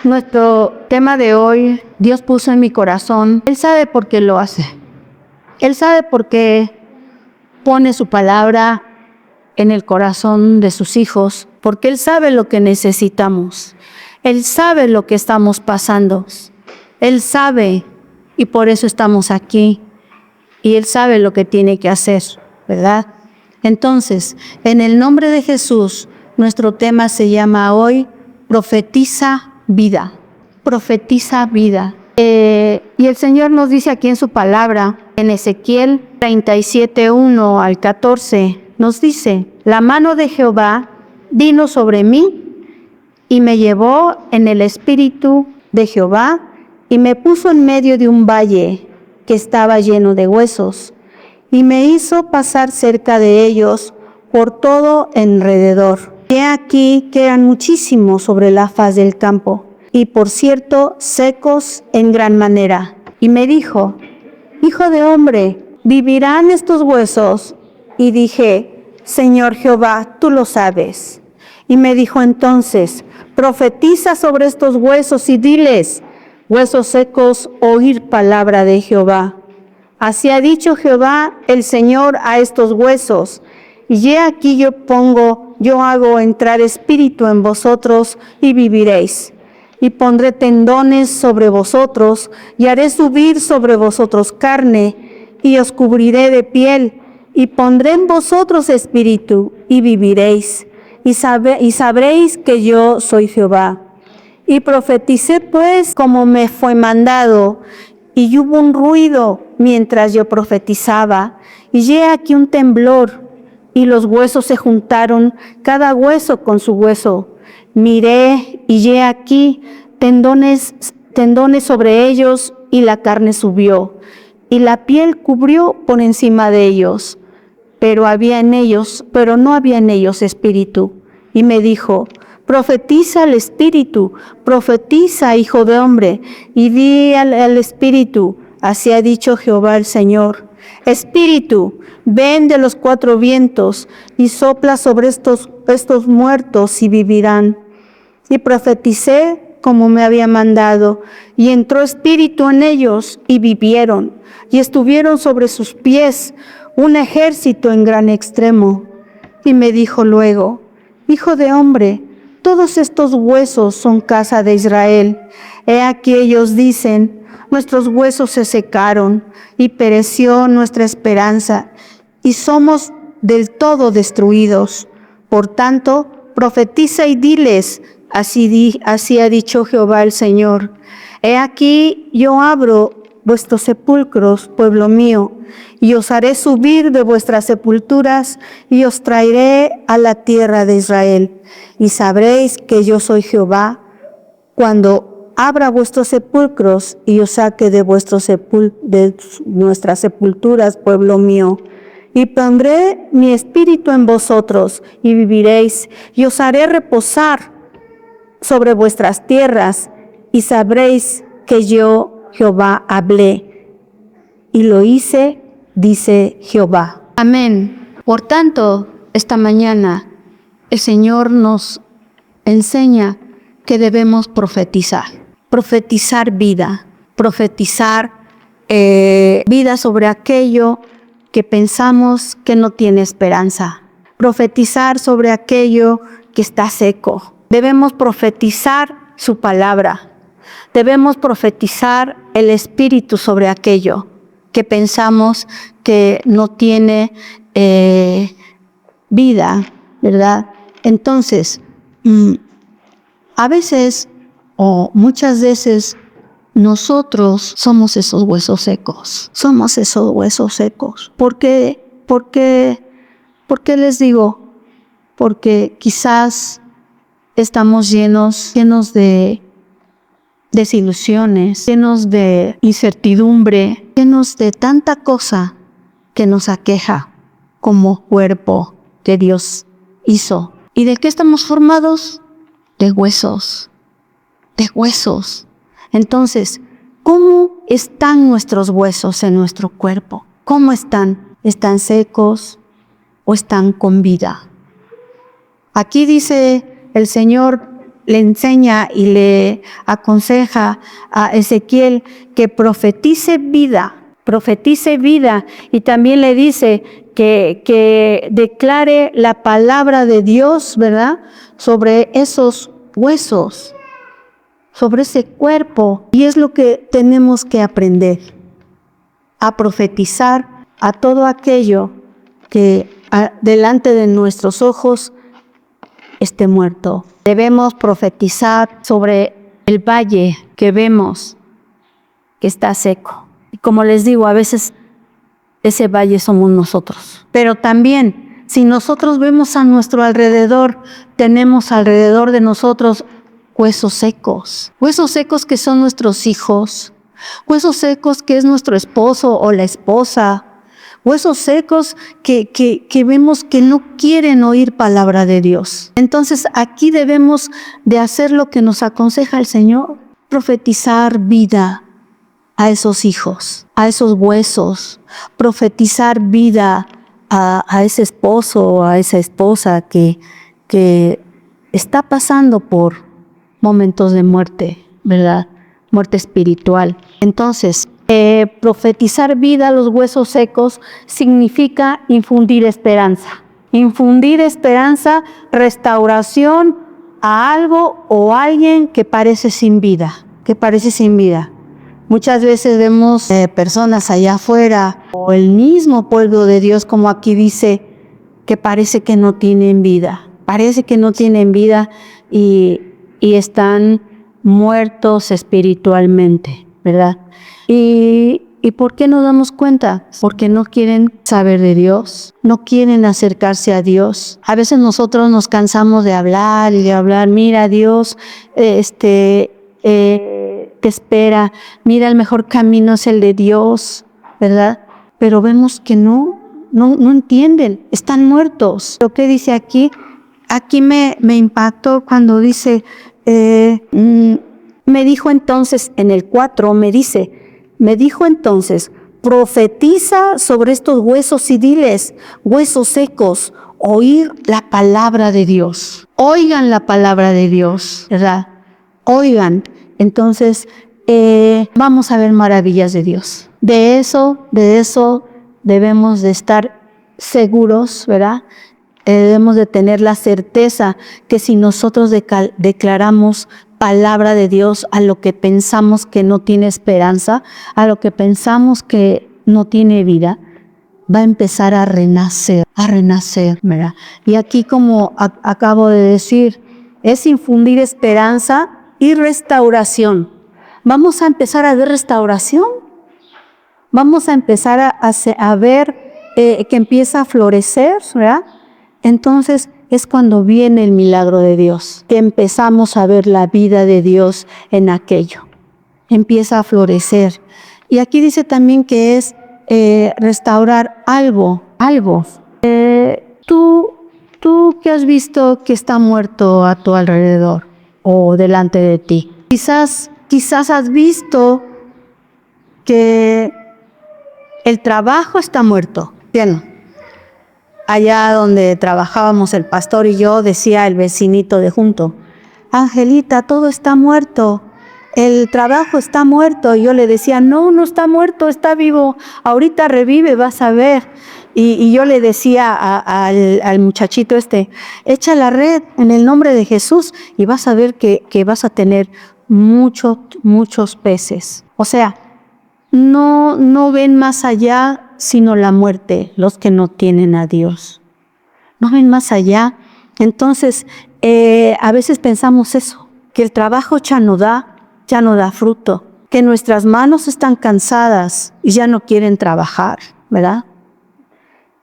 Nuestro tema de hoy, Dios puso en mi corazón. Él sabe por qué lo hace. Él sabe por qué pone su palabra en el corazón de sus hijos, porque Él sabe lo que necesitamos. Él sabe lo que estamos pasando. Él sabe, y por eso estamos aquí. Y Él sabe lo que tiene que hacer, ¿verdad? Entonces, en el nombre de Jesús, nuestro tema se llama hoy Profetiza vida. Profetiza vida. Y el Señor nos dice aquí en su palabra, en Ezequiel 37:1 al 14, nos dice: la mano de Jehová vino sobre mí y me llevó en el espíritu de Jehová y me puso en medio de un valle que estaba lleno de huesos y me hizo pasar cerca de ellos por todo alrededor. He aquí que eran muchísimos sobre la faz del campo, y por cierto secos en gran manera. Y me dijo: hijo de hombre, ¿vivirán estos huesos? Y dije: Señor Jehová, tú lo sabes. Y me dijo entonces: profetiza sobre estos huesos y diles: huesos secos, oír palabra de Jehová. Así ha dicho Jehová el Señor a estos huesos: y he aquí yo hago entrar espíritu en vosotros y viviréis. Y pondré tendones sobre vosotros, y haré subir sobre vosotros carne, y os cubriré de piel, y pondré en vosotros espíritu, y viviréis. Y sabréis que yo soy Jehová. Y profeticé pues como me fue mandado, y hubo un ruido mientras yo profetizaba, y he aquí un temblor, y los huesos se juntaron, cada hueso con su hueso. Miré, y he aquí tendones sobre ellos, y la carne subió, y la piel cubrió por encima de ellos, pero no había en ellos espíritu. Y me dijo: profetiza al espíritu, profetiza, hijo de hombre, y di al espíritu: así ha dicho Jehová el Señor. Espíritu, ven de los cuatro vientos y sopla sobre estos muertos y vivirán. Y profeticé como me había mandado, y entró espíritu en ellos y vivieron, y estuvieron sobre sus pies un ejército en gran extremo. Y me dijo luego: hijo de hombre, todos estos huesos son casa de Israel. He aquí ellos dicen: nuestros huesos se secaron y pereció nuestra esperanza y somos del todo destruidos. Por tanto, profetiza y diles: así ha dicho Jehová el Señor. He aquí yo abro vuestros sepulcros, pueblo mío, y os haré subir de vuestras sepulturas y os traeré a la tierra de Israel. Y sabréis que yo soy Jehová cuando abra vuestros sepulcros y os saque de nuestras sepulturas, pueblo mío. Y pondré mi espíritu en vosotros y viviréis, y os haré reposar sobre vuestras tierras, y sabréis que yo Jehová hablé, y lo hice, dice Jehová. Amén. Por tanto, esta mañana el Señor nos enseña que debemos profetizar vida, profetizar vida sobre aquello que pensamos que no tiene esperanza, profetizar sobre aquello que está seco. Debemos profetizar su palabra. Debemos profetizar el Espíritu sobre aquello que pensamos que no tiene vida, ¿verdad? Entonces, a veces o muchas veces nosotros somos esos huesos secos. Somos esos huesos secos. ¿Por qué les digo? Porque quizás estamos llenos de desilusiones, llenos de incertidumbre, llenos de tanta cosa que nos aqueja como cuerpo que Dios hizo. ¿Y de qué estamos formados? De huesos. Entonces, ¿cómo están nuestros huesos en nuestro cuerpo? ¿Cómo están? ¿Están secos o están con vida? Aquí dice el Señor le enseña y le aconseja a Ezequiel que profetice vida, y también le dice que declare la palabra de Dios, ¿verdad?, sobre esos huesos, sobre ese cuerpo. Y es lo que tenemos que aprender, a profetizar a todo aquello que delante de nuestros ojos esté muerto. Debemos profetizar sobre el valle que vemos que está seco. Y como les digo, a veces ese valle somos nosotros. Pero también, si nosotros vemos a nuestro alrededor, tenemos alrededor de nosotros huesos secos que son nuestros hijos, huesos secos que es nuestro esposo o la esposa, huesos secos que vemos que no quieren oír palabra de Dios. Entonces aquí debemos de hacer lo que nos aconseja el Señor, profetizar vida a esos hijos, a esos huesos, profetizar vida a ese esposo o a esa esposa que está pasando por momentos de muerte, ¿verdad? Muerte espiritual. Entonces, profetizar vida a los huesos secos significa infundir esperanza. Infundir esperanza, restauración a algo o a alguien que parece sin vida, Muchas veces vemos personas allá afuera o el mismo pueblo de Dios, como aquí dice, que parece que no tienen vida. Y están muertos espiritualmente, ¿verdad? ¿Y por qué nos damos cuenta? Porque no quieren saber de Dios, no quieren acercarse a Dios. A veces nosotros nos cansamos de hablar, mira, Dios te espera, mira, el mejor camino es el de Dios, ¿verdad? Pero vemos que no entienden, están muertos. Lo que dice aquí me impactó cuando dice, me dijo entonces, en el 4, me dijo entonces, profetiza sobre estos huesos y diles, huesos secos, oír la palabra de Dios. Oigan la palabra de Dios, ¿verdad? Oigan. Entonces, vamos a ver maravillas de Dios. De eso debemos de estar seguros, ¿verdad? Debemos de tener la certeza que si nosotros declaramos palabra de Dios a lo que pensamos que no tiene esperanza, a lo que pensamos que no tiene vida, va a empezar a renacer, ¿verdad? Y aquí, como acabo de decir, es infundir esperanza y restauración. Vamos a empezar a ver restauración. Vamos a empezar a ver que empieza a florecer, ¿verdad? Entonces es cuando viene el milagro de Dios, que empezamos a ver la vida de Dios en aquello. Empieza a florecer. Y aquí dice también que es restaurar algo. Tú que has visto que está muerto a tu alrededor o delante de ti. Quizás has visto que el trabajo está muerto. Bien. Allá donde trabajábamos el pastor y yo, decía el vecinito de junto, Angelita, todo está muerto, el trabajo está muerto. Y yo le decía, no está muerto, está vivo, ahorita revive, vas a ver. Y yo le decía al muchachito echa la red en el nombre de Jesús y vas a ver que vas a tener muchos peces. O sea, no ven más allá sino la muerte, los que no tienen a Dios. No ven más allá. Entonces, a veces pensamos eso, que el trabajo ya no da fruto, que nuestras manos están cansadas y ya no quieren trabajar, ¿verdad?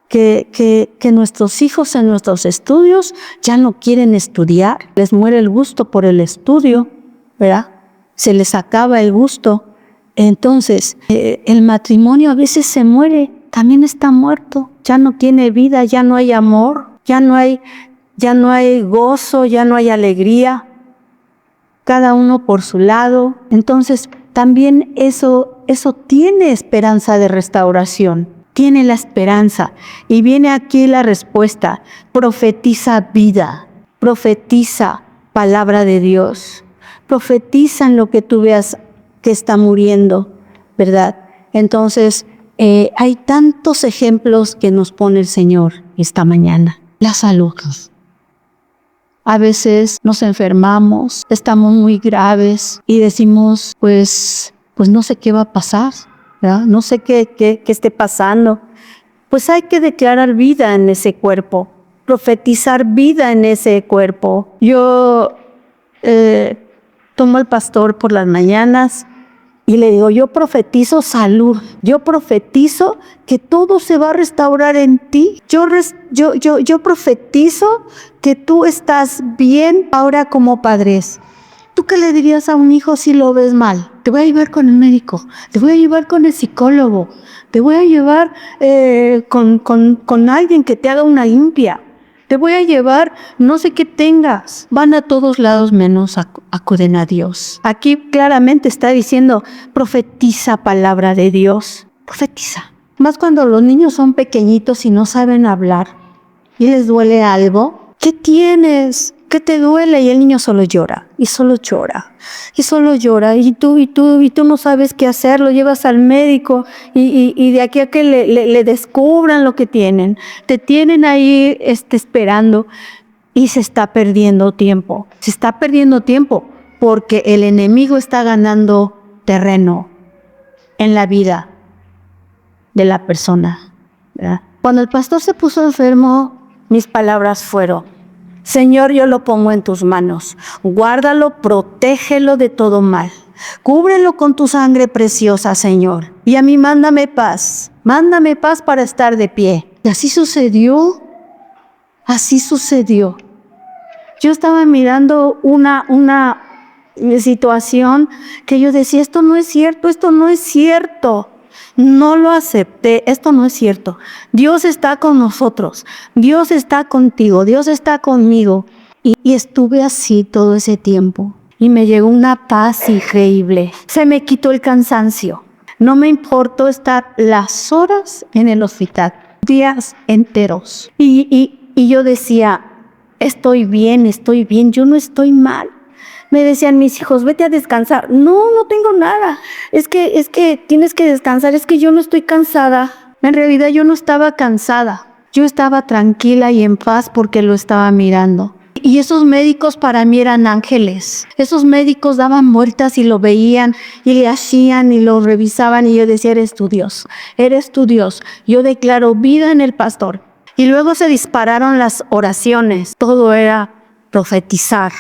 Que nuestros hijos en nuestros estudios ya no quieren estudiar, les muere el gusto por el estudio, ¿verdad? Se les acaba el gusto. Entonces, el matrimonio a veces se muere, también está muerto, ya no tiene vida, ya no hay amor, ya no hay gozo, ya no hay alegría, cada uno por su lado. Entonces, también eso tiene esperanza de restauración, tiene la esperanza. Y viene aquí la respuesta: profetiza vida, profetiza palabra de Dios. Profetiza en lo que tú veas que está muriendo, ¿verdad? Entonces, hay tantos ejemplos que nos pone el Señor esta mañana. La salud. A veces nos enfermamos, estamos muy graves y decimos, pues no sé qué va a pasar, ¿verdad? No sé qué esté pasando. Pues hay que declarar vida en ese cuerpo, profetizar vida en ese cuerpo. Yo tomo al pastor por las mañanas y le digo, yo profetizo salud, yo profetizo que todo se va a restaurar en ti. Yo profetizo que tú estás bien ahora como padres. ¿Tú qué le dirías a un hijo si lo ves mal? Te voy a llevar con el médico, te voy a llevar con el psicólogo, te voy a llevar con alguien que te haga una limpia. Te voy a llevar, no sé qué tengas. Van a todos lados menos acuden a Dios. Aquí claramente está diciendo, profetiza palabra de Dios. Profetiza. Más cuando los niños son pequeñitos y no saben hablar y les duele algo. ¿Qué tienes? ¿Qué te duele? Y el niño solo llora, y solo llora, y solo llora. Y tú no sabes qué hacer, lo llevas al médico y de aquí a que le descubran lo que tienen. Te tienen ahí esperando y se está perdiendo tiempo. Se está perdiendo tiempo porque el enemigo está ganando terreno en la vida de la persona, ¿verdad? Cuando el pastor se puso enfermo, mis palabras fueron, Señor, yo lo pongo en tus manos. Guárdalo, protégelo de todo mal. Cúbrelo con tu sangre preciosa, Señor. Y a mí mándame paz para estar de pie. Y así sucedió. Así sucedió. Yo estaba mirando una situación que yo decía, esto no es cierto, esto no es cierto. No lo acepté, esto no es cierto. Dios está con nosotros, Dios está contigo, Dios está conmigo. Y estuve así todo ese tiempo. Y me llegó una paz increíble. Se me quitó el cansancio. No me importó estar las horas en el hospital, días enteros. Y yo decía, estoy bien, yo no estoy mal. Me decían mis hijos, vete a descansar. No tengo nada. Es que tienes que descansar. Es que yo no estoy cansada. En realidad yo no estaba cansada. Yo estaba tranquila y en paz porque lo estaba mirando. Y esos médicos para mí eran ángeles. Esos médicos daban vueltas y lo veían y le hacían y lo revisaban y yo decía, eres tu Dios. Yo declaro vida en el pastor. Y luego se dispararon las oraciones. Todo era profetizar.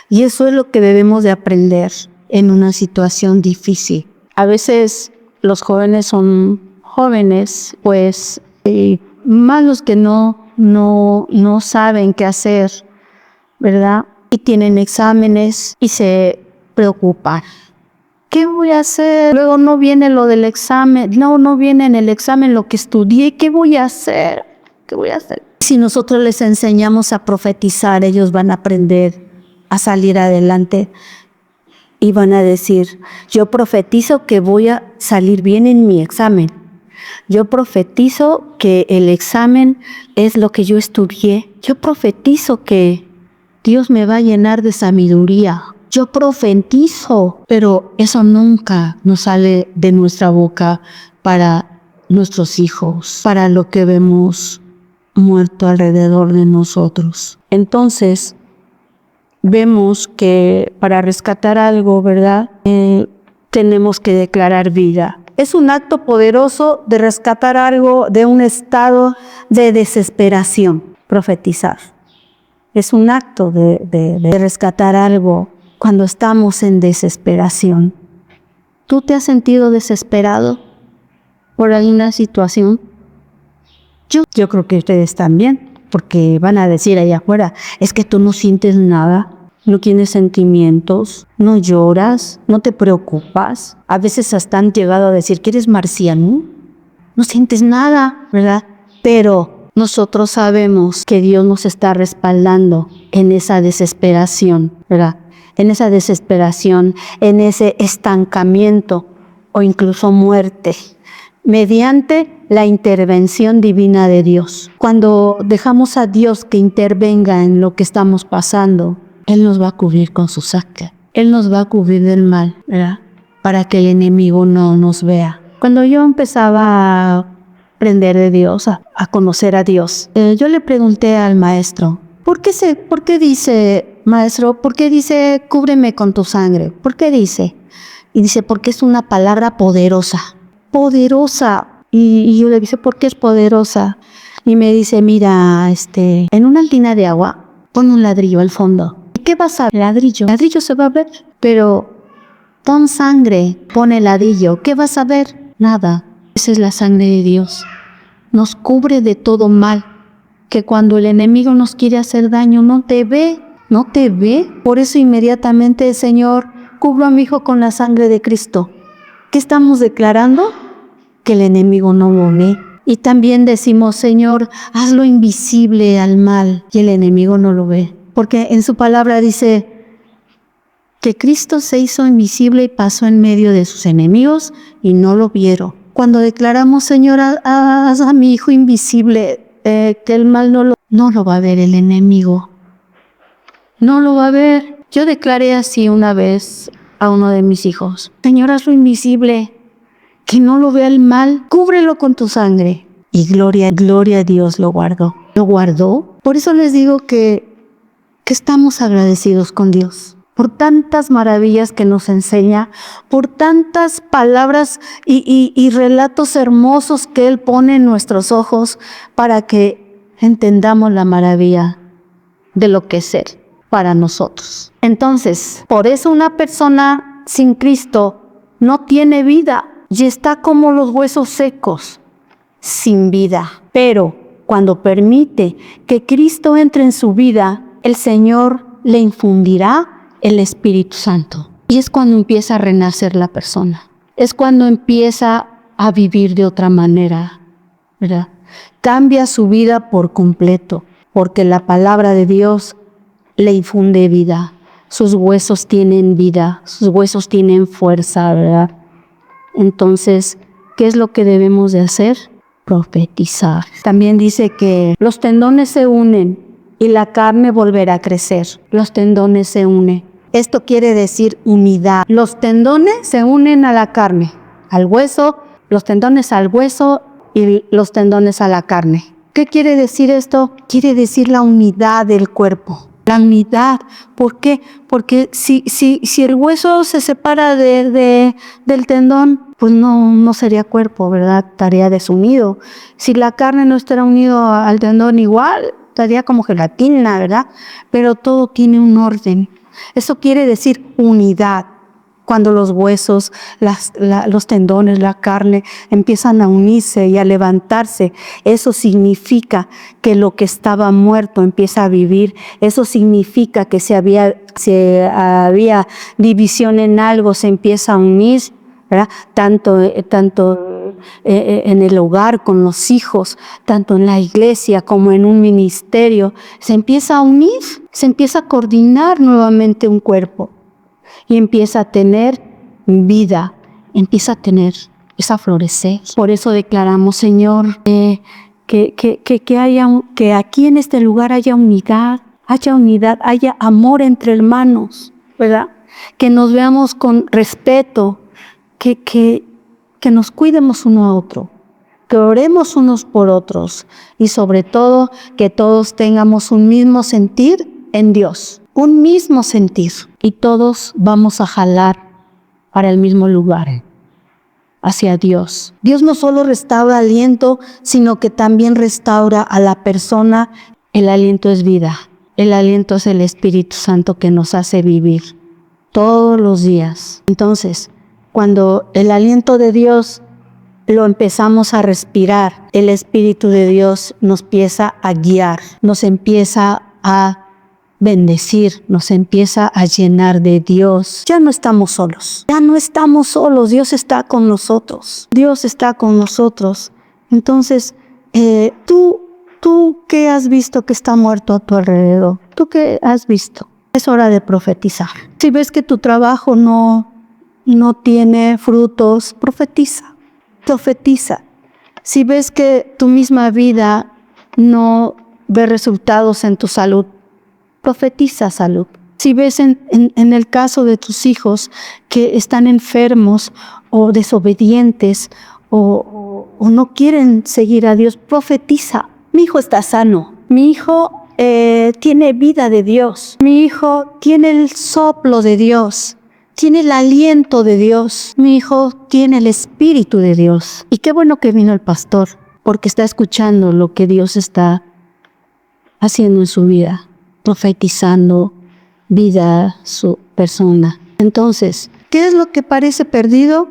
Y eso es lo que debemos de aprender en una situación difícil. A veces los jóvenes son jóvenes, pues más los que no saben qué hacer, ¿verdad? Y tienen exámenes y se preocupan. ¿Qué voy a hacer? Luego no viene lo del examen, no viene en el examen lo que estudié. ¿Qué voy a hacer? Si nosotros les enseñamos a profetizar, ellos van a aprender a salir adelante y van a decir, yo profetizo que voy a salir bien en mi examen. Yo profetizo que el examen es lo que yo estudié. Yo profetizo que Dios me va a llenar de sabiduría. Yo profetizo, pero eso nunca nos sale de nuestra boca para nuestros hijos, para lo que vemos muerto alrededor de nosotros. Entonces, vemos que para rescatar algo, ¿verdad? Tenemos que declarar vida. Es un acto poderoso de rescatar algo de un estado de desesperación, profetizar. Es un acto de rescatar algo cuando estamos en desesperación. ¿Tú te has sentido desesperado por alguna situación? Yo creo que ustedes también, porque van a decir allá afuera, es que tú no sientes nada, no tienes sentimientos, no lloras, no te preocupas. A veces hasta han llegado a decir que eres marciano, no sientes nada, ¿verdad? Pero nosotros sabemos que Dios nos está respaldando en esa desesperación, ¿verdad? En esa desesperación, en ese estancamiento o incluso muerte. mediante la intervención divina de Dios. Cuando dejamos a Dios que intervenga en lo que estamos pasando, Él nos va a cubrir con su sangre. Él nos va a cubrir del mal, ¿verdad? Para que el enemigo no nos vea. Cuando yo empezaba a aprender de Dios, a conocer a Dios, yo le pregunté al maestro, ¿por qué dice, maestro, por qué dice, cúbreme con tu sangre? ¿Por qué dice? Y dice, porque es una palabra poderosa. Poderosa. Y yo le dije, ¿por qué es poderosa? Y me dice, mira, en una tina de agua, pon un ladrillo al fondo. ¿Y qué vas a ver? Ladrillo. Ladrillo se va a ver, pero pon sangre, pon el ladrillo. ¿Qué vas a ver? Nada. Esa es la sangre de Dios. Nos cubre de todo mal. Que cuando el enemigo nos quiere hacer daño, no te ve. No te ve. Por eso inmediatamente, Señor, cubro a mi hijo con la sangre de Cristo. ¿Qué estamos declarando? Que el enemigo no lo ve. Y también decimos, Señor, hazlo invisible al mal, y el enemigo no lo ve. Porque en su palabra dice que Cristo se hizo invisible y pasó en medio de sus enemigos y no lo vieron. Cuando declaramos, Señor, haz a mi hijo invisible, que el mal no lo va a ver el enemigo. No lo va a ver. Yo declaré así una vez a uno de mis hijos, Señor, hazlo invisible, que no lo vea el mal, cúbrelo con tu sangre. Y gloria a Dios lo guardó. Lo guardó. Por eso les digo que estamos agradecidos con Dios por tantas maravillas que nos enseña, por tantas palabras y relatos hermosos que Él pone en nuestros ojos para que entendamos la maravilla de lo que es Él para nosotros. Entonces, por eso una persona sin Cristo no tiene vida y está como los huesos secos, sin vida. Pero cuando permite que Cristo entre en su vida, el Señor le infundirá el Espíritu Santo. Y es cuando empieza a renacer la persona. Es cuando empieza a vivir de otra manera, ¿verdad? Cambia su vida por completo, porque la palabra de Dios le infunde vida. Sus huesos tienen vida, sus huesos tienen fuerza, ¿verdad? Entonces, ¿qué es lo que debemos de hacer? Profetizar. También dice que los tendones se unen y la carne volverá a crecer. Los tendones se unen. Esto quiere decir unidad. Los tendones se unen a la carne, al hueso, los tendones al hueso y los tendones a la carne. ¿Qué quiere decir esto? Quiere decir la unidad del cuerpo. La unidad. ¿Por qué? Porque si el hueso se separa del tendón, pues no sería cuerpo, ¿verdad? Estaría desunido. Si la carne no estuviera unido al tendón igual, estaría como gelatina, ¿verdad? Pero todo tiene un orden. Eso quiere decir unidad. Cuando los huesos, los tendones, la carne empiezan a unirse y a levantarse, eso significa que lo que estaba muerto empieza a vivir. Eso significa que si había división en algo, se empieza a unir, ¿verdad? Tanto en el hogar con los hijos, tanto en la iglesia como en un ministerio, se empieza a unir, se empieza a coordinar nuevamente un cuerpo. Y empieza a tener vida, empieza a florecer. Por eso declaramos, Señor, que aquí en este lugar haya unidad, haya amor entre hermanos, ¿verdad? Que nos veamos con respeto, que nos cuidemos uno a otro, que oremos unos por otros y sobre todo que todos tengamos un mismo sentir en Dios. Un mismo sentir y todos vamos a jalar para el mismo lugar, hacia Dios. Dios no solo restaura aliento, sino que también restaura a la persona. El aliento es vida, el aliento es el Espíritu Santo que nos hace vivir todos los días. Entonces, cuando el aliento de Dios lo empezamos a respirar, el Espíritu de Dios nos empieza a guiar, nos empieza a bendecir, nos empieza a llenar de Dios. Ya no estamos solos, Dios está con nosotros, Entonces, tú ¿qué has visto que está muerto a tu alrededor? ¿Tú qué has visto? Es hora de profetizar. Si ves que tu trabajo no tiene frutos, profetiza. profetiza. Si ves que tu misma vida no ve resultados en tu salud, profetiza salud. Si ves en el caso de tus hijos que están enfermos o desobedientes o no quieren seguir a Dios, profetiza. Mi hijo está sano, mi hijo tiene vida de Dios, mi hijo tiene el soplo de Dios, tiene el aliento de Dios, mi hijo tiene el Espíritu de Dios. Y qué bueno que vino el pastor, porque está escuchando lo que Dios está haciendo en su vida, profetizando vida, su persona. Entonces, ¿qué es lo que parece perdido?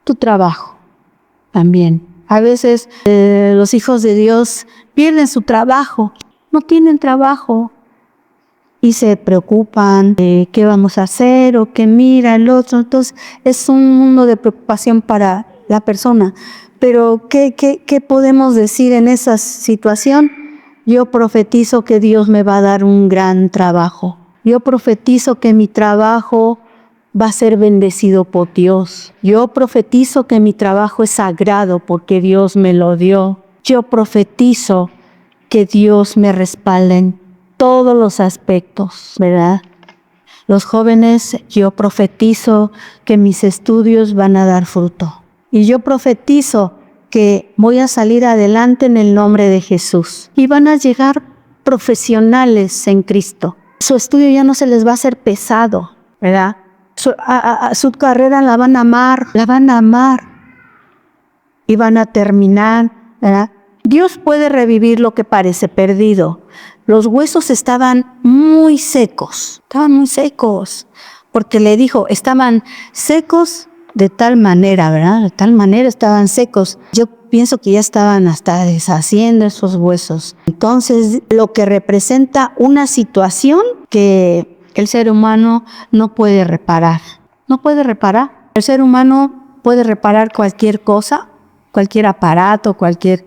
Tu trabajo también. A veces los hijos de Dios pierden su trabajo, no tienen trabajo y se preocupan de qué vamos a hacer o qué mira el otro. Entonces, es un mundo de preocupación para la persona. Pero, ¿qué podemos decir en esa situación? Yo profetizo que Dios me va a dar un gran trabajo. Yo profetizo que mi trabajo va a ser bendecido por Dios. Yo profetizo que mi trabajo es sagrado porque Dios me lo dio. Yo profetizo que Dios me respalda en todos los aspectos, ¿verdad? Los jóvenes, yo profetizo que mis estudios van a dar fruto. Y yo profetizo que voy a salir adelante en el nombre de Jesús. Y van a llegar profesionales en Cristo. Su estudio ya no se les va a hacer pesado, ¿verdad? Su carrera la van a amar, y van a terminar, ¿verdad? Dios puede revivir lo que parece perdido. Los huesos estaban muy secos, porque le dijo, estaban secos de tal manera, ¿verdad? De tal manera estaban secos. Yo pienso que ya estaban hasta deshaciendo esos huesos. Entonces, lo que representa una situación que el ser humano no puede reparar. No puede reparar. El ser humano puede reparar cualquier cosa, cualquier aparato, cualquier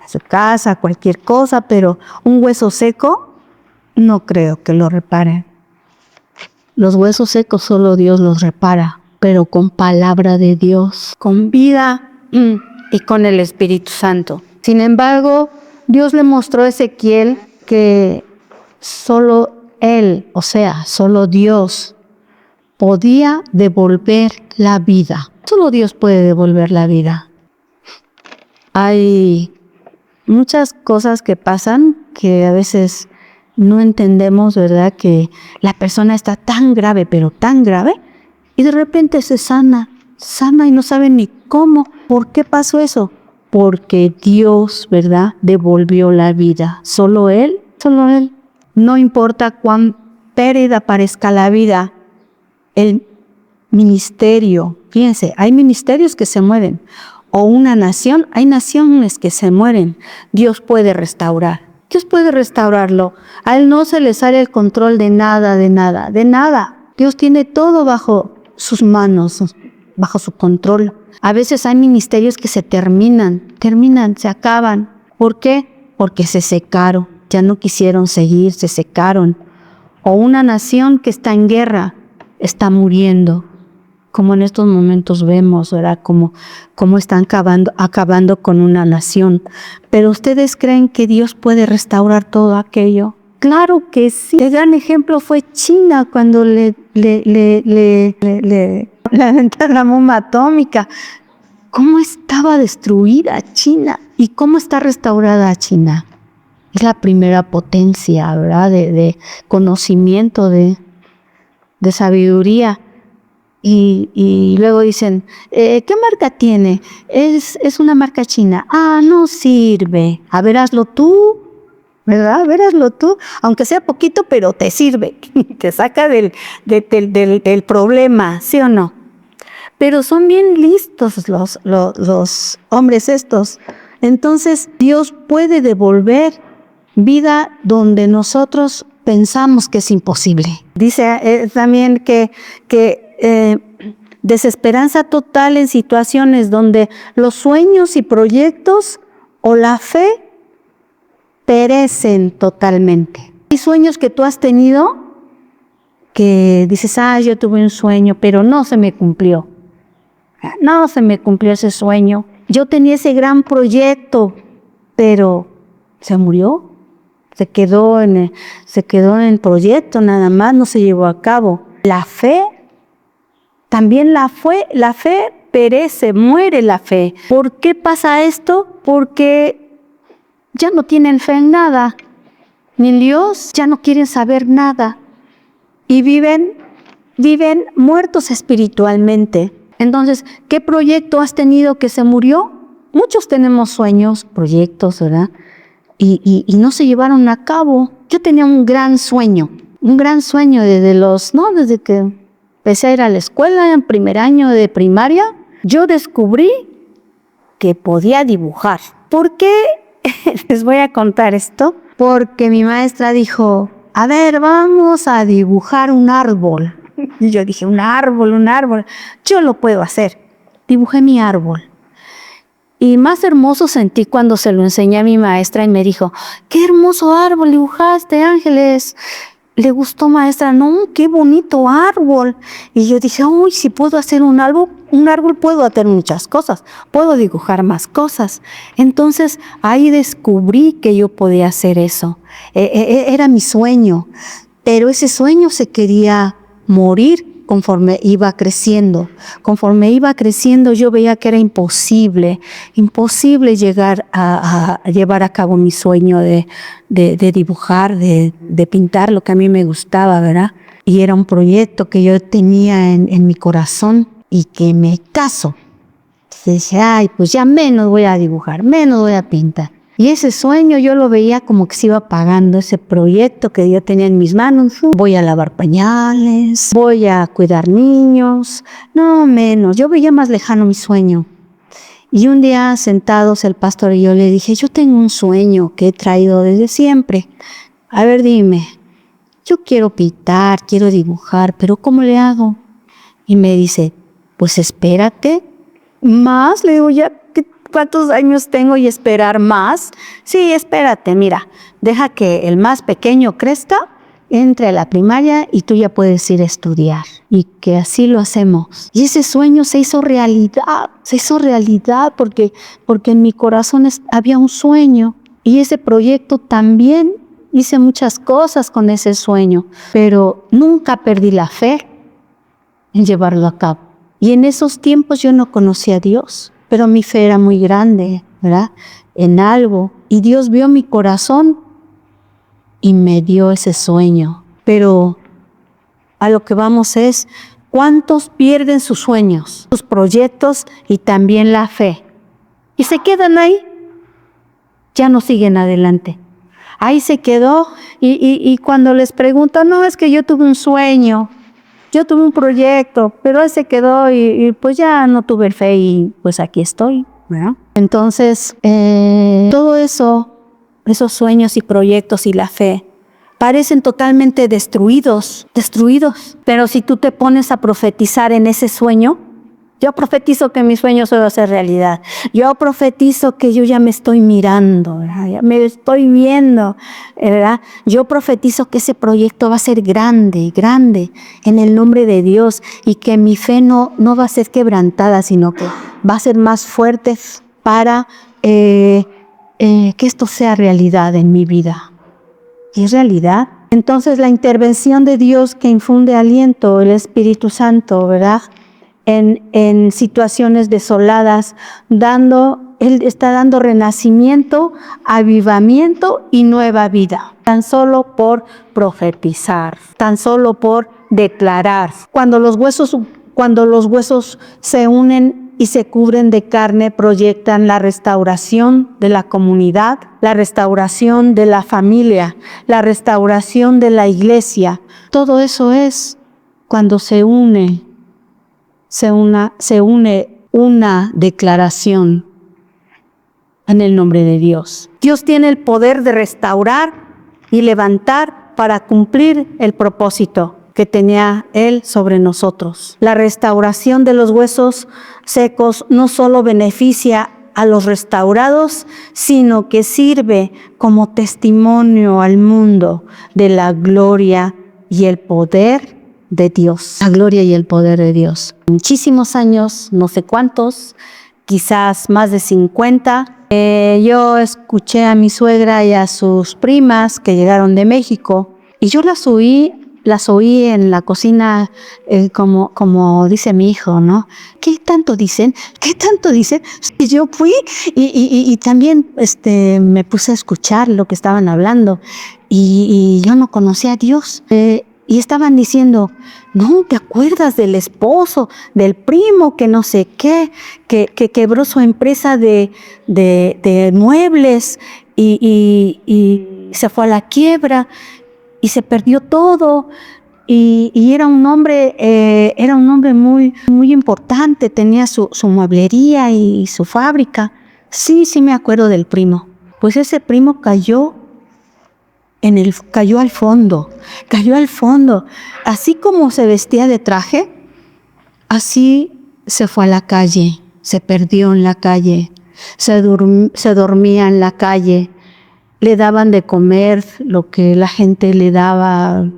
su casa, cualquier cosa, pero un hueso seco no creo que lo repare. Los huesos secos solo Dios los repara, pero con palabra de Dios, con vida y con el Espíritu Santo. Sin embargo, Dios le mostró a Ezequiel que solo Él, o sea, solo Dios podía devolver la vida. Solo Dios puede devolver la vida. Hay muchas cosas que pasan que a veces no entendemos, ¿verdad? Que la persona está tan grave, pero tan grave, y de repente se sana y no sabe ni cómo. ¿Por qué pasó eso? Porque Dios, ¿verdad?, devolvió la vida. Solo Él. No importa cuán pérdida parezca la vida, el ministerio, fíjense, hay ministerios que se mueren, o una nación, hay naciones que se mueren. Dios puede restaurar. Dios puede restaurarlo. A Él no se le sale el control de nada. Dios tiene todo bajo sus manos, bajo su control. A veces hay ministerios que se terminan, se acaban. ¿Por qué? Porque se secaron, ya no quisieron seguir, se secaron. O una nación que está en guerra, está muriendo. Como en estos momentos vemos, ¿verdad? Como están acabando con una nación. Pero ¿ustedes creen que Dios puede restaurar todo aquello? Claro que sí. El gran ejemplo fue China cuando le aventaron la bomba atómica. ¿Cómo estaba destruida China? ¿Y cómo está restaurada China? Es la primera potencia, ¿verdad? De conocimiento, de sabiduría. Y luego dicen, ¿qué marca tiene? Es una marca china. Ah, no sirve. A ver, hazlo tú, ¿verdad? A ver, hazlo tú. Aunque sea poquito, pero te sirve. Te saca del problema, ¿sí o no? Pero son bien listos los hombres estos. Entonces, Dios puede devolver vida donde nosotros pensamos que es imposible. Dice también que desesperanza total en situaciones donde los sueños y proyectos o la fe perecen totalmente. Hay sueños que tú has tenido que dices, yo tuve un sueño, pero no se me cumplió. No se me cumplió ese sueño. Yo tenía ese gran proyecto, pero se murió. Se quedó en el proyecto nada más, no se llevó a cabo. La fe, también la fe perece, muere la fe. ¿Por qué pasa esto? Porque ya no tienen fe en nada, ni en Dios, ya no quieren saber nada. Y viven muertos espiritualmente. Entonces, ¿qué proyecto has tenido que se murió? Muchos tenemos sueños, proyectos, ¿verdad? Y no se llevaron a cabo. Yo tenía un gran sueño desde que empecé a ir a la escuela, en primer año de primaria. Yo descubrí que podía dibujar. ¿Por qué? Les voy a contar esto. Porque mi maestra dijo, a ver, vamos a dibujar un árbol. Y yo dije, un árbol, yo lo puedo hacer. Dibujé mi árbol. Y más hermoso sentí cuando se lo enseñé a mi maestra y me dijo, qué hermoso árbol dibujaste, Ángeles. Le gustó, maestra, no, qué bonito árbol. Y yo dije, uy, si puedo hacer un árbol puedo hacer muchas cosas, puedo dibujar más cosas. Entonces ahí descubrí que yo podía hacer eso. Era mi sueño, pero ese sueño se quería morir conforme iba creciendo. Conforme iba creciendo yo veía que era imposible llegar a llevar a cabo mi sueño de dibujar, de pintar lo que a mí me gustaba, ¿verdad? Y era un proyecto que yo tenía en mi corazón y que me caso. Entonces dije, ay, pues ya menos voy a dibujar, menos voy a pintar. Y ese sueño yo lo veía como que se iba apagando, ese proyecto que yo tenía en mis manos. Voy a lavar pañales, voy a cuidar niños, no menos. Yo veía más lejano mi sueño. Y un día sentados el pastor y yo le dije, yo tengo un sueño que he traído desde siempre. A ver, dime, yo quiero pintar, quiero dibujar, pero ¿cómo le hago? Y me dice, pues espérate más. Le digo, ya, ¿cuántos años tengo y esperar más? Sí, espérate, mira, deja que el más pequeño crezca, entre a la primaria y tú ya puedes ir a estudiar. Y que así lo hacemos. Y ese sueño se hizo realidad porque en mi corazón había un sueño. Y ese proyecto también hice muchas cosas con ese sueño, pero nunca perdí la fe en llevarlo a cabo. Y en esos tiempos yo no conocía a Dios, pero mi fe era muy grande, ¿verdad? En algo. Y Dios vio mi corazón y me dio ese sueño. Pero a lo que vamos es, ¿cuántos pierden sus sueños, sus proyectos y también la fe? Y se quedan ahí, ya no siguen adelante. Ahí se quedó y cuando les preguntan, no, es que yo tuve un sueño, yo tuve un proyecto, pero él se quedó y pues ya no tuve fe y pues aquí estoy, ¿verdad? Entonces, todo eso, esos sueños y proyectos y la fe, parecen totalmente destruidos. Pero si tú te pones a profetizar en ese sueño, yo profetizo que mi sueño se va a hacer realidad. Yo profetizo que yo ya me estoy mirando, ¿verdad? Ya me estoy viendo, ¿verdad? Yo profetizo que ese proyecto va a ser grande en el nombre de Dios y que mi fe no va a ser quebrantada, sino que va a ser más fuerte para que esto sea realidad en mi vida. ¿Y es realidad? Entonces la intervención de Dios que infunde aliento, el Espíritu Santo, ¿verdad? En situaciones desoladas, Él está dando renacimiento, avivamiento y nueva vida. Tan solo por profetizar, tan solo por declarar. Cuando los huesos se unen y se cubren de carne, proyectan la restauración de la comunidad, la restauración de la familia, la restauración de la iglesia. Todo eso es cuando se une una declaración en el nombre de Dios. Dios tiene el poder de restaurar y levantar para cumplir el propósito que tenía Él sobre nosotros. La restauración de los huesos secos no solo beneficia a los restaurados, sino que sirve como testimonio al mundo de la gloria y el poder de Dios, la gloria y el poder de Dios. Muchísimos años, no sé cuántos, quizás más de 50. Yo escuché a mi suegra y a sus primas que llegaron de México y yo las oí en la cocina, como dice mi hijo, ¿no? ¿Qué tanto dicen? ¿Qué tanto dicen? Y yo fui y también me puse a escuchar lo que estaban hablando y yo no conocía a Dios. Y estaban diciendo, no, ¿te acuerdas del esposo, del primo, que no sé qué, que quebró su empresa de muebles y se fue a la quiebra y se perdió todo? Y era un hombre muy, muy importante, tenía su mueblería y su fábrica. Sí me acuerdo del primo. Pues ese primo cayó al fondo. Así como se vestía de traje, así se fue a la calle, se perdió en la calle, se dormía en la calle, le daban de comer lo que la gente le daba.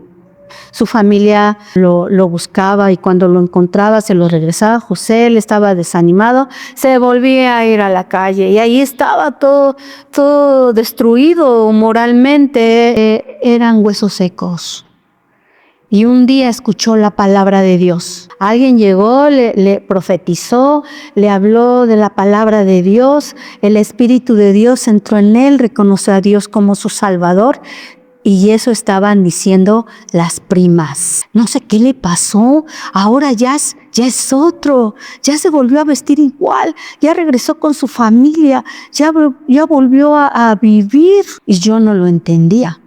Su familia lo buscaba y cuando lo encontraba se lo regresaba. José, él estaba desanimado, se volvía a ir a la calle y ahí estaba todo destruido moralmente. Eran huesos secos. Y un día escuchó la palabra de Dios. Alguien llegó, le profetizó, le habló de la palabra de Dios. El Espíritu de Dios entró en él, reconoció a Dios como su Salvador. Y eso estaban diciendo las primas. No sé qué le pasó, ahora ya es otro, ya se volvió a vestir igual, ya regresó con su familia, ya volvió a vivir. Y yo no lo entendía.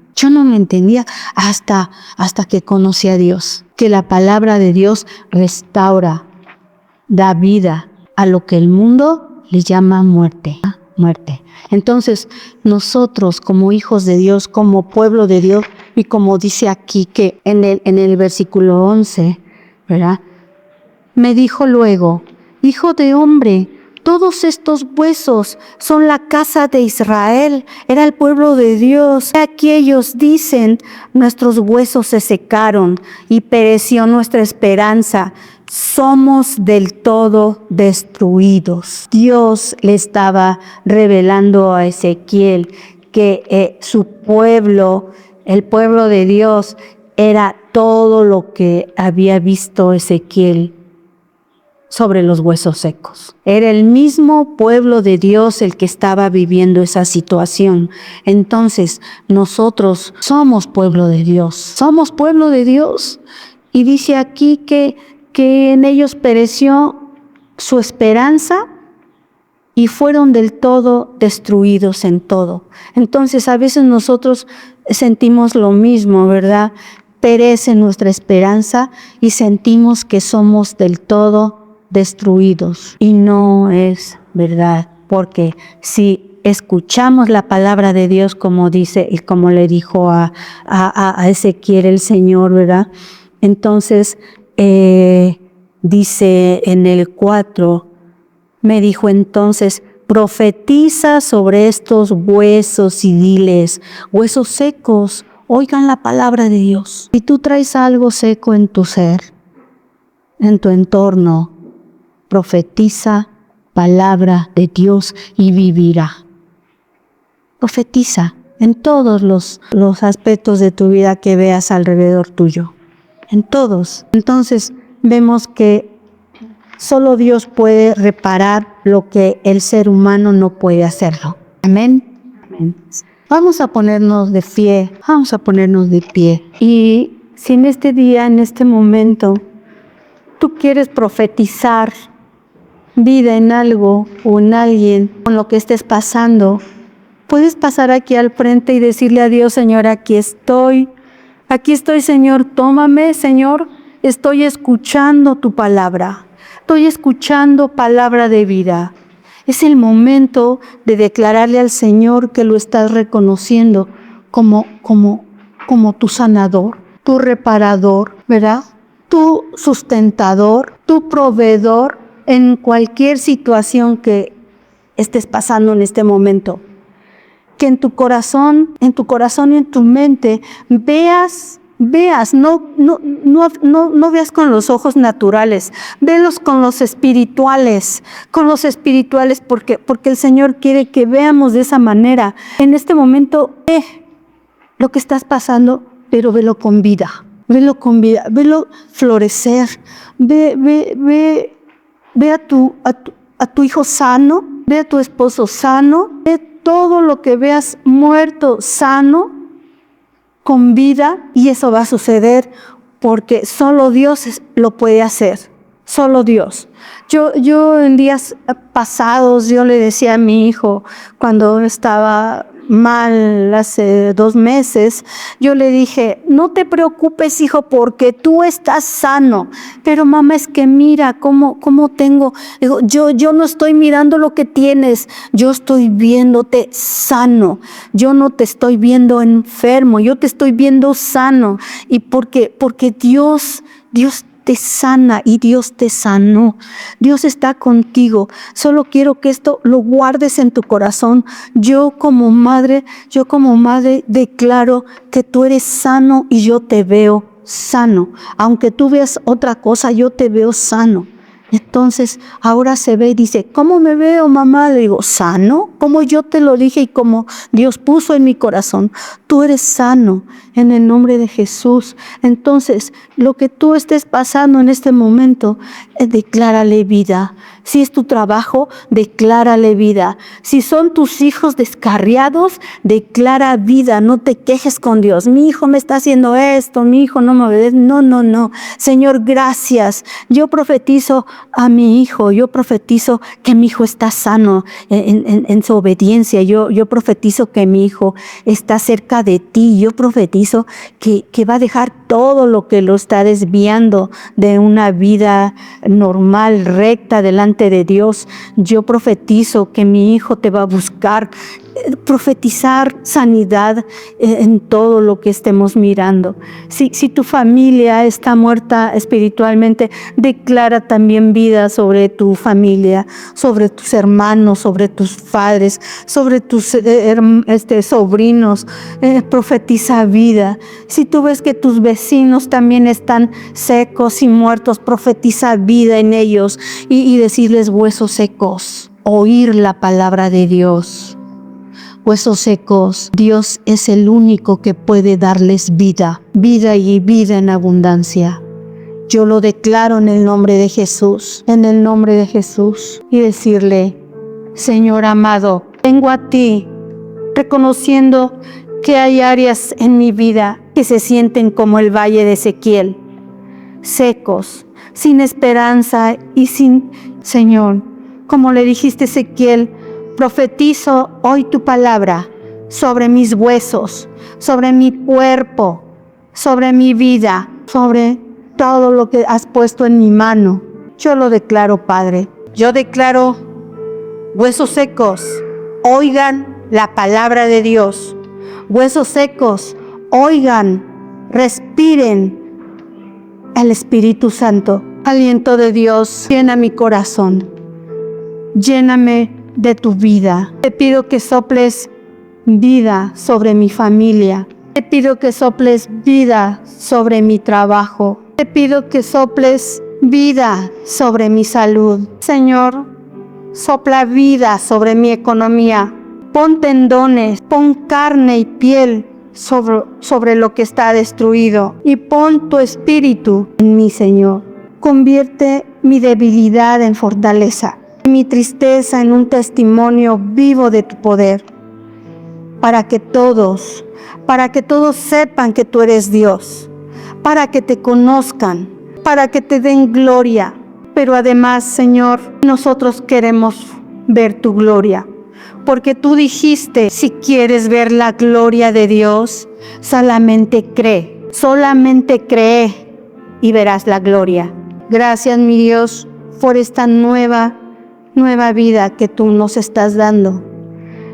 Hasta que conocí a Dios, que la palabra de Dios restaura, da vida a lo que el mundo le llama muerte. Entonces, nosotros como hijos de Dios, como pueblo de Dios, y como dice aquí que en el versículo 11, ¿verdad? Me dijo luego, hijo de hombre, todos estos huesos son la casa de Israel, era el pueblo de Dios. Aquí ellos dicen, nuestros huesos se secaron y pereció nuestra esperanza. Somos del todo destruidos. Dios le estaba revelando a Ezequiel que su pueblo, el pueblo de Dios, era todo lo que había visto Ezequiel sobre los huesos secos. Era el mismo pueblo de Dios el que estaba viviendo esa situación. Entonces, nosotros somos pueblo de Dios. Y dice aquí que en ellos pereció su esperanza y fueron del todo destruidos en todo. Entonces, a veces nosotros sentimos lo mismo, ¿verdad? Perece nuestra esperanza y sentimos que somos del todo destruidos. Y no es verdad, porque si escuchamos la palabra de Dios, como dice y como le dijo a Ezequiel el Señor, ¿verdad? Entonces, dice en el 4, me dijo entonces, profetiza sobre estos huesos y diles, huesos secos, oigan la palabra de Dios. Si tú traes algo seco en tu ser, en tu entorno, profetiza palabra de Dios y vivirá. Profetiza en todos los aspectos de tu vida que veas alrededor tuyo. En todos. Entonces vemos que solo Dios puede reparar lo que el ser humano no puede hacerlo. Amén. Vamos a ponernos de pie. Y si en este día, en este momento, tú quieres profetizar vida en algo o en alguien con lo que estés pasando, puedes pasar aquí al frente y decirle a Dios, Señor, aquí estoy, Señor, tómame, Señor, estoy escuchando tu palabra, estoy escuchando palabra de vida. Es el momento de declararle al Señor que lo estás reconociendo como tu sanador, tu reparador, ¿verdad? Tu sustentador, tu proveedor en cualquier situación que estés pasando en este momento. Que en tu corazón y en tu mente veas veas, no veas con los ojos naturales, velos con los espirituales, porque el Señor quiere que veamos de esa manera. En este momento, ve lo que estás pasando, pero velo con vida, velo florecer, ve a tu hijo sano, ve a tu esposo sano, ve todo lo que veas muerto, sano, con vida, y eso va a suceder porque solo Dios lo puede hacer, solo Dios. Yo en días pasados, yo le decía a mi hijo, cuando estaba mal hace 2 meses, yo le dije, no te preocupes, hijo, porque tú estás sano. Pero mamá, es que mira cómo tengo. Digo, yo no estoy mirando lo que tienes, yo estoy viéndote sano. Yo no te estoy viendo enfermo, yo te estoy viendo sano. Y porque Dios te sana y Dios te sanó. Dios está contigo. Solo quiero que esto lo guardes en tu corazón. Yo como madre declaro que tú eres sano y yo te veo sano. Aunque tú veas otra cosa, yo te veo sano. Entonces ahora se ve y dice, ¿cómo me veo, mamá? Le digo, sano, como yo te lo dije y como Dios puso en mi corazón. Tú eres sano en el nombre de Jesús. Entonces, lo que tú estés pasando en este momento, declárale vida. Si es tu trabajo, declárale vida. Si son tus hijos descarriados, declara vida. No te quejes con Dios. Mi hijo me está haciendo esto, mi hijo no me obedece. No. Señor, gracias. Yo profetizo a mi hijo. Yo profetizo que mi hijo está sano en su obediencia. Yo profetizo que mi hijo está cerca de ti. Yo profetizo que va a dejar todo lo que lo está desviando de una vida normal, recta, delante de Dios. Yo profetizo que mi hijo te va a buscar. Profetizar sanidad en todo lo que estemos mirando. Si tu familia está muerta espiritualmente, declara también vida sobre tu familia, sobre tus hermanos, sobre tus padres, sobre tus sobrinos. Profetiza vida. Si tú ves que tus vecinos también están secos y muertos, profetiza vida en ellos y decirles huesos secos. Oír la palabra de Dios. Huesos secos, Dios es el único que puede darles vida y vida en abundancia. Yo lo declaro en el nombre de Jesús, y decirle, Señor amado, vengo a ti reconociendo que hay áreas en mi vida que se sienten como el valle de Ezequiel, secos, sin esperanza y sin, Señor, como le dijiste a Ezequiel, profetizo hoy tu palabra sobre mis huesos, sobre mi cuerpo, sobre mi vida, sobre todo lo que has puesto en mi mano. Yo lo declaro, Padre. Yo declaro, huesos secos, oigan la palabra de Dios. Huesos secos, oigan, respiren el Espíritu Santo. Aliento de Dios, llena mi corazón. Lléname de tu vida. Te pido que soples vida sobre mi familia. Te pido que soples vida sobre mi trabajo. Te pido que soples vida sobre mi salud. Señor, sopla vida sobre mi economía. Pon tendones, pon carne y piel sobre lo que está destruido. Y pon tu espíritu en mí, Señor. Convierte mi debilidad en fortaleza. Mi tristeza en un testimonio vivo de tu poder, para que todos sepan que tú eres Dios, para que te conozcan, para que te den gloria. Pero además, Señor, nosotros queremos ver tu gloria, porque tú dijiste, si quieres ver la gloria de Dios, solamente cree y verás la gloria. Gracias, mi Dios, por esta nueva vida que tú nos estás dando.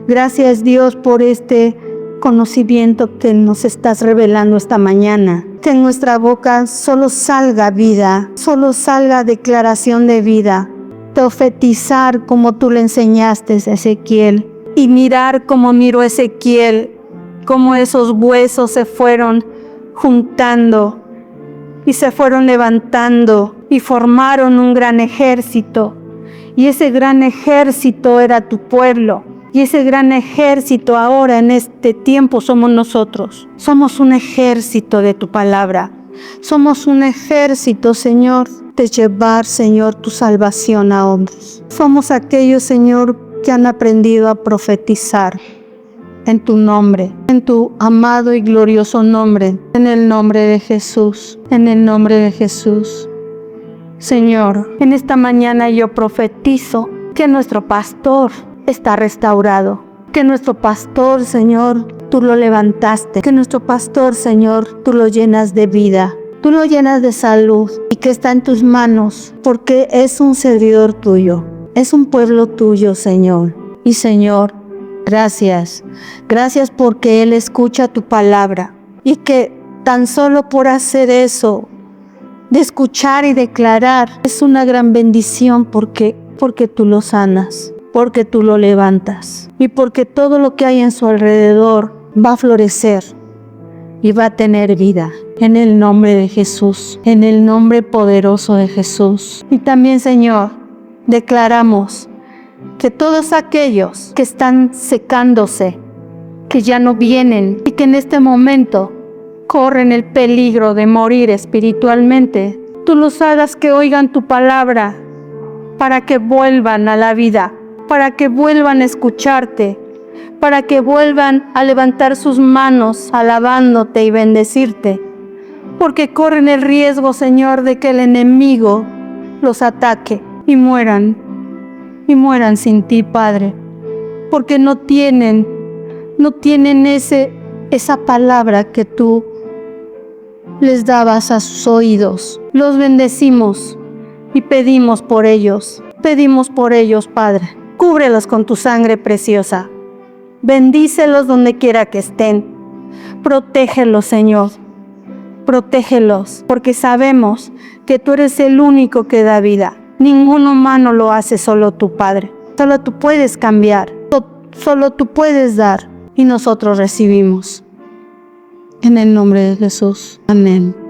Gracias, Dios, por este conocimiento que nos estás revelando esta mañana. Que en nuestra boca solo salga vida, solo salga declaración de vida. Profetizar como tú le enseñaste a Ezequiel y mirar como miró Ezequiel, como esos huesos se fueron juntando y se fueron levantando y formaron un gran ejército. Y ese gran ejército era tu pueblo. Y ese gran ejército ahora en este tiempo somos nosotros. Somos un ejército de tu palabra. Somos un ejército, Señor, de llevar, Señor, tu salvación a hombres. Somos aquellos, Señor, que han aprendido a profetizar en tu nombre, en tu amado y glorioso nombre, en el nombre de Jesús, en el nombre de Jesús. Señor, en esta mañana yo profetizo que nuestro pastor está restaurado, que nuestro pastor, Señor, tú lo levantaste, que nuestro pastor, Señor, tú lo llenas de vida, tú lo llenas de salud y que está en tus manos, porque es un servidor tuyo, es un pueblo tuyo, Señor. Y Señor, gracias, gracias porque Él escucha tu palabra y que tan solo por hacer eso, de escuchar y declarar, es una gran bendición porque tú lo sanas, porque tú lo levantas y porque todo lo que hay en su alrededor va a florecer y va a tener vida. En el nombre de Jesús, en el nombre poderoso de Jesús. Y también, Señor, declaramos que todos aquellos que están secándose, que ya no vienen y que en este momento corren el peligro de morir espiritualmente, tú los hagas que oigan tu palabra para que vuelvan a la vida, para que vuelvan a escucharte, para que vuelvan a levantar sus manos alabándote y bendecirte, porque corren el riesgo, Señor, de que el enemigo los ataque y mueran sin ti, Padre, porque no tienen esa palabra que tú les dabas a sus oídos. Los bendecimos y pedimos por ellos, Padre. Cúbrelos con tu sangre preciosa. Bendícelos donde quiera que estén. Protégelos, Señor. Protégelos, porque sabemos que tú eres el único que da vida. Ningún humano lo hace, solo tu Padre. Solo tú puedes cambiar, solo tú puedes dar y nosotros recibimos. En el nombre de Jesús. Amén.